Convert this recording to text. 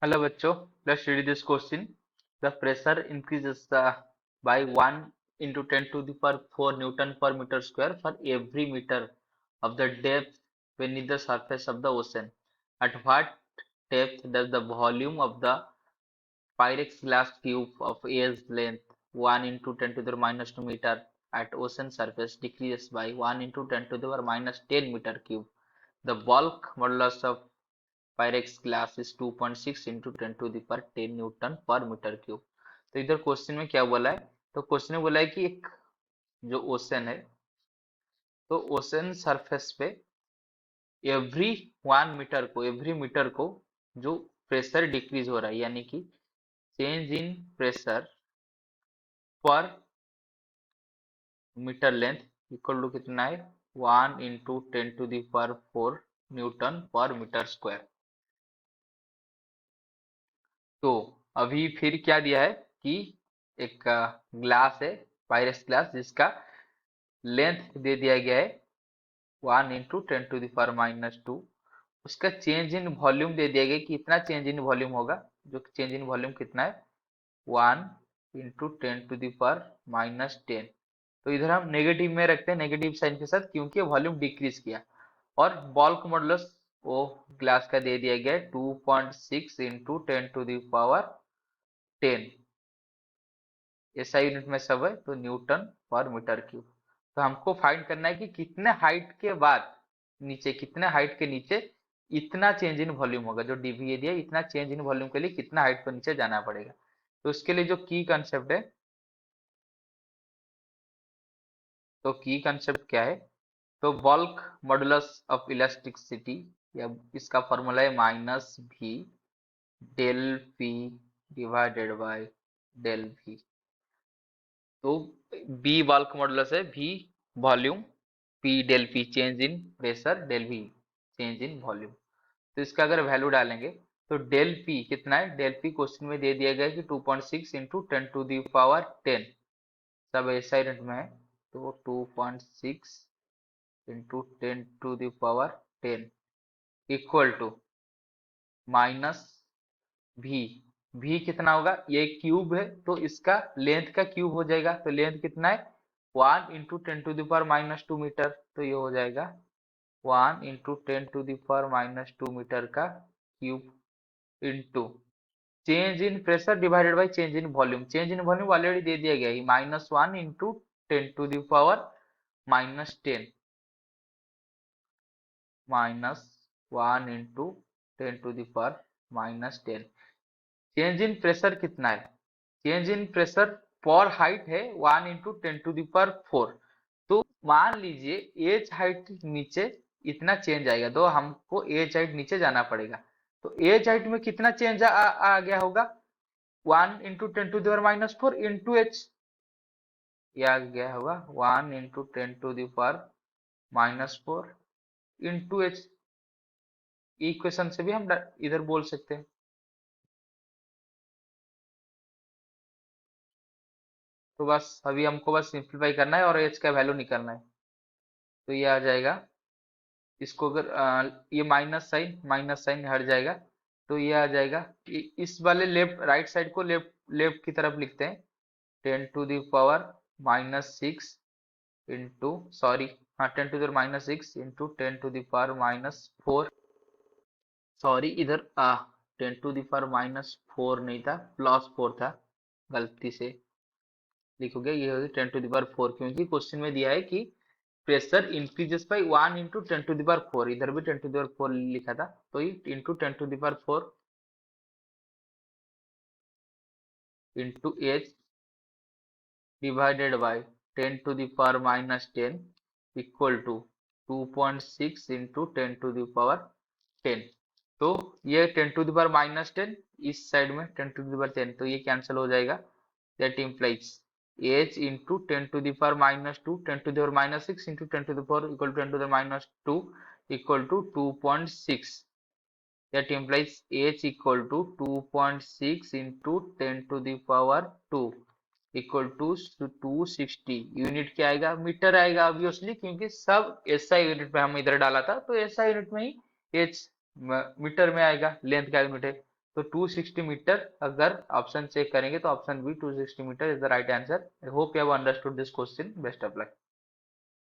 Hello बच्चों, let's read this question. The pressure increases by 1 into 10 to the power 4 Newton per meter square for every meter of the depth beneath the surface of the ocean. At what depth does the volume of the Pyrex glass cube of A's length 1 into 10 to the minus 2 meter at ocean surface decreases by 1 into 10 to the minus 10 meter cube? The bulk modulus of Pyrex glass is 2.6 into 10 to the पर 10 Newton per metre cube. तो इधर question में क्या बोला है? तो question में बोला है कि एक जो ओशन है, तो ओशन सरफेस पे एवरी मीटर को जो प्रेशर डिक्रीज हो रहा है, यानी कि change in pressure per meter length equal to कितना है? 1 into 10 to the power 4 newton per meter square. तो अभी फिर क्या दिया है कि एक ग्लास है, पायरस ग्लास, जिसका लेंथ दे दिया गया है 1 इंटू 10 टू दावर माइनस 2। उसका चेंज इन वॉल्यूम दे दिया गया कि इतना चेंज इन वॉल्यूम होगा। जो चेंज इन वॉल्यूम कितना है? 1 इंटू 10 टू दावर माइनस 10। तो इधर हम नेगेटिव में रखते हैं, नेगेटिव साइन के साथ, क्योंकि वॉल्यूम डिक्रीज किया। और बल्क मॉडुलस वो ग्लास का दे दिया गया है 2.6 into 10 to the power 10। SI unit में सब है, तो न्यूटन पर मीटर क्यूब। तो हमको फाइंड करना है कि कितने हाइट के बाद नीचे, कितने हाइट के नीचे इतना चेंज इन वॉल्यूम होगा। जो डीवीए दिया, इतना चेंज इन वॉल्यूम के लिए कितना हाइट पर नीचे जाना पड़ेगा। तो उसके लिए जो की कंसेप्ट है, तो की कंसेप्ट क्या है? तो बल्क मॉडुलस ऑफ इलास्टिसिटी, या इसका फॉर्मूला है minus B del P divided by del V. तो बी बल्क मॉडुलस है, B volume, P del P change in pressure, del V change in volume. तो इसका अगर वैल्यू डालेंगे तो डेल पी कितना है? डेल पी क्वेश्चन में दे दिया गया है कि 2.6 इंटू 10 टू दी पावर 10, सब ऐसा यूनिट में है। तो 2.6 into 10 to the power 10 equal to minus B. B कितना होगा? ये क्यूब है, तो इसका लेंथ का क्यूब हो जाएगा। तो लेंथ कितना है? 1 into 10 to the power minus 2 meter. तो ये हो जाएगा 1 into 10 to the power minus 2 meter का cube into change in pressure divided by change in volume. Change in volume already दे दिया गया है, -1 into 10 to the power -10, -1 into 10 to the power -10। Change in pressure कितना है? चेंज इन प्रेशर पर height है 1 into 10 to the power 4। तो मान लीजिए एज हाइट नीचे इतना चेंज आएगा, तो हमको एज हाइट नीचे जाना पड़ेगा। तो एज हाइट में कितना चेंज आ गया होगा? 1 into 10 to the power -4 into H. ये आ गया होगा 1 into 10 to the power -4 into H. Equation से भी हम इधर बोल सकते हैं। तो बस अभी हमको बस सिंप्लीफाई करना है और एच का वैल्यू निकालना है। तो ये आ जाएगा, इसको अगर ये माइनस साइन हट जाएगा, तो ये आ जाएगा। इस वाले लेफ्ट राइट साइड को लेफ्ट लेफ्ट की तरफ लिखते हैं। 10 to the power -6 into, sorry, हाँ, 10 to the -6 into 10 to the power -4। Sorry, इधर 10 टू द पावर -4 नहीं था, +4 था, गलती से लिखोगे। ये होगी 10 टू द पावर 4, क्योंकि क्वेश्चन में दिया है कि pressure increases by 1 into 10 to the power 4। इधर भी 10 टू द पावर 4 लिखा था, तो ये into 10 to the power 4 into H divided by 10 to the power -10 equal to 2.6 into 10 to the power 10। तो ये 10 टू द पावर -10, इस साइड में 10 टू द पावर 10, तो ये कैंसिल हो जाएगा। That implies h into 10 to the power -2, 10 to the power -6 into 10 to the power equal to 10 to the -2 equal to 2.6। That implies h equal to 2.6 into 10 to the power 2 equal to 260। Unit क्या आएगा? Metre आएगा obviously, क्योंकि सब SI unit में हम इधर डाला था, तो एसआई यूनिट में ही एच मीटर में आएगा, लेंथ का यूनिट है। तो 260 मीटर, अगर ऑप्शन चेक करेंगे तो option B 260 metre is the right answer. I hope you have understood this question. Best of luck.